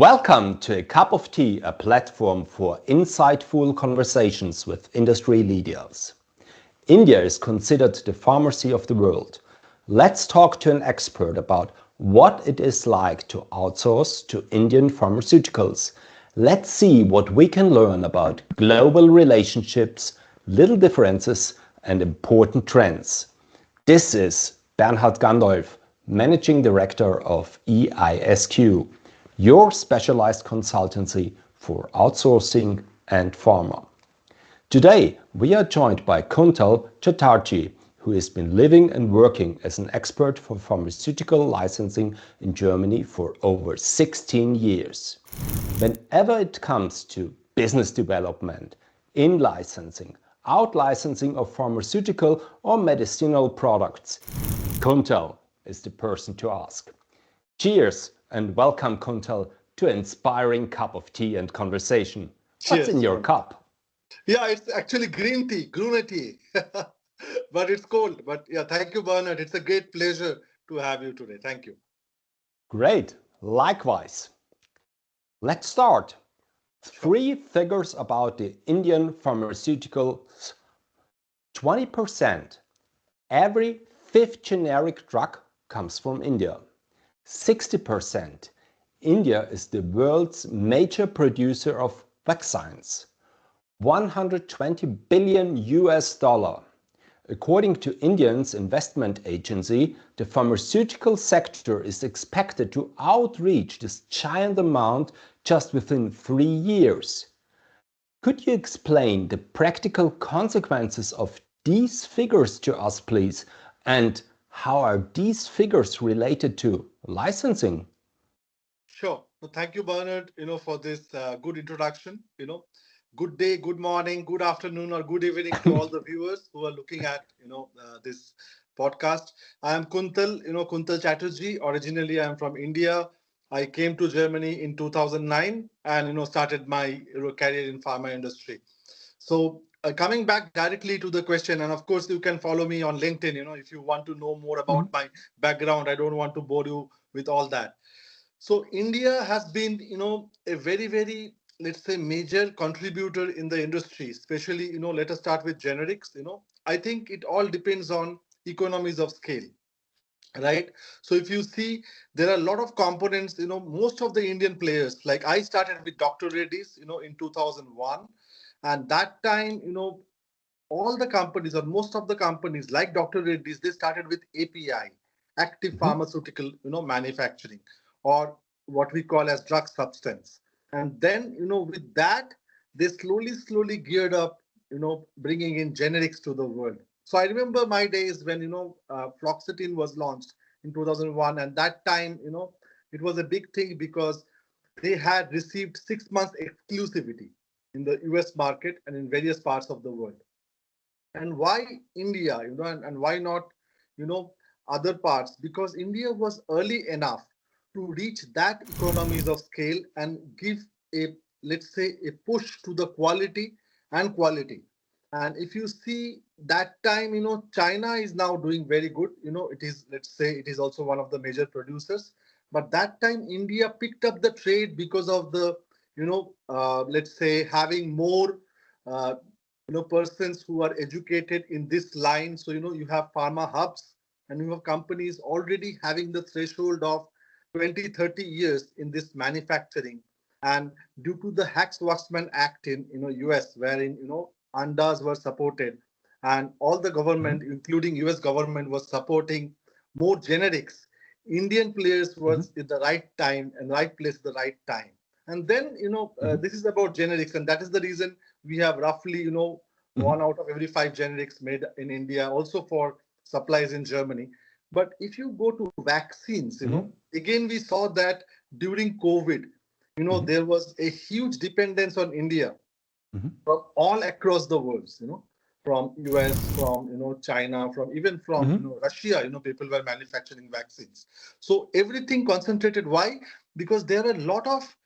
Welcome to A Cup of Tea, a platform for insightful conversations with industry leaders. India is considered the pharmacy of the world. Let's talk to an expert about what it is like to outsource to Indian pharmaceuticals. Let's see what we can learn about global relationships, little differences, and important trends. This is Bernhard Gandolf, Managing Director of eisq, your specialized consultancy for outsourcing and pharma. Today, we are joined by Kuntal Chatterjee, who has been living and working as an expert for pharmaceutical licensing in Germany for over 16 years. Whenever it comes to business development, in-licensing, out-licensing of pharmaceutical or medicinal products, Kuntal is the person to ask. Cheers and welcome, Kuntal, to an inspiring cup of tea and conversation. What's in Cheers. your cup? Yeah, it's actually green tea, but it's cold. But yeah, thank you, Bernard. It's a great pleasure to have you today. Thank you. Great, likewise. Let's start. Sure. Three figures about the Indian pharmaceuticals. 20%. Every fifth generic drug comes from India. 60%. India is the world's major producer of vaccines. 120 billion US dollar. According to India's investment agency, the pharmaceutical sector is expected to outreach this giant amount just within 3 years. Could you explain the practical consequences of these figures to us, please? And how are these figures related to licensing? Sure. So thank you, Bernard, for this good introduction. Good day, good morning, good afternoon, or good evening to all the viewers who are looking at, this podcast. I am Kuntal Chatterjee. Originally, I am from India. I came to Germany in 2009 and, started my career in pharma industry. So coming back directly to the question, and of course, you can follow me on LinkedIn, if you want to know more about my background. I don't want to bore you with all that. So India has been, a very, very, let's say, major contributor in the industry, especially, let us start with generics. I think it all depends on economies of scale, right? So if you see, there are a lot of components, most of the Indian players, like I started with Dr. Reddy's, in 2001. And that time, all the companies or most of the companies like Dr. Reddy's, they started with API, active Mhm. pharmaceutical, manufacturing, or what we call as drug substance. And then, with that, they slowly geared up, bringing in generics to the world. So I remember my days when, fluoxetine was launched in 2001. And that time, it was a big thing because they had received 6 months exclusivity in the US market and in various parts of the world. And why India, and why not, you know, other parts? Because India was early enough to reach that economies of scale and give a, let's say, a push to the quality and quality. And if you see that time, China is now doing very good. It is, let's say, it is also one of the major producers. But that time, India picked up the trade because of the, let's say, having more uh, persons who are educated in this line. So you have pharma hubs and you have companies already having the threshold of 20-30 years in this manufacturing. And due to the Hatch-Waxman Act in US, wherein andas were supported, and all the Mhm. government, including US government, was supporting more generics, Indian players Mhm. was in the right time and right place at the right time. And then Mhm. this is about generics, and that is the reason we have roughly, Mhm. 1 out of every 5 generics made in India, also for supplies in Germany. But if you go to vaccines, Mhm. again we saw that during COVID, Mhm. there was a huge dependence on India Mhm. from all across the world, from US, from China, from even from Mhm. Russia, people were manufacturing vaccines. So everything concentrated. Why? Because there are a lot of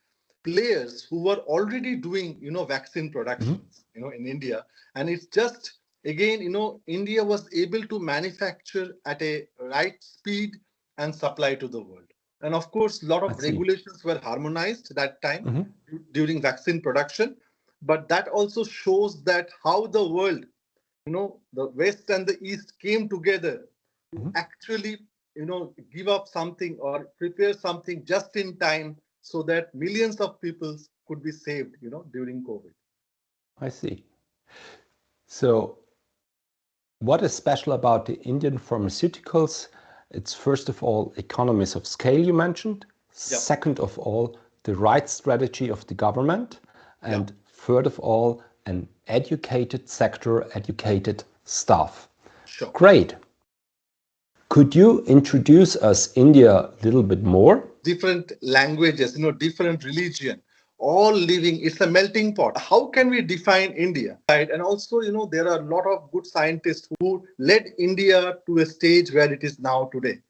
players who were already doing vaccine Mhm. productions in India, and it's just again India was able to manufacture at a right speed and supply to the world. And of course, a lot I of see. regulations were harmonized that time Mhm. during vaccine production. But that also shows that how the world, the West and the East came together to Mhm. actually, give up something or prepare something just in time so that millions of people could be saved, during COVID. I see. So, what is special about the Indian pharmaceuticals? It's first of all economies of scale you mentioned. Yep. Second of all, the right strategy of the government. Yeah. And third of all, an educated sector, educated staff. Sure. Great. Could you introduce us India a little bit more? Different languages, different religion, all living. It's a melting pot. How can we define India, right? And also, there are a lot of good scientists who led India to a stage where it is now today.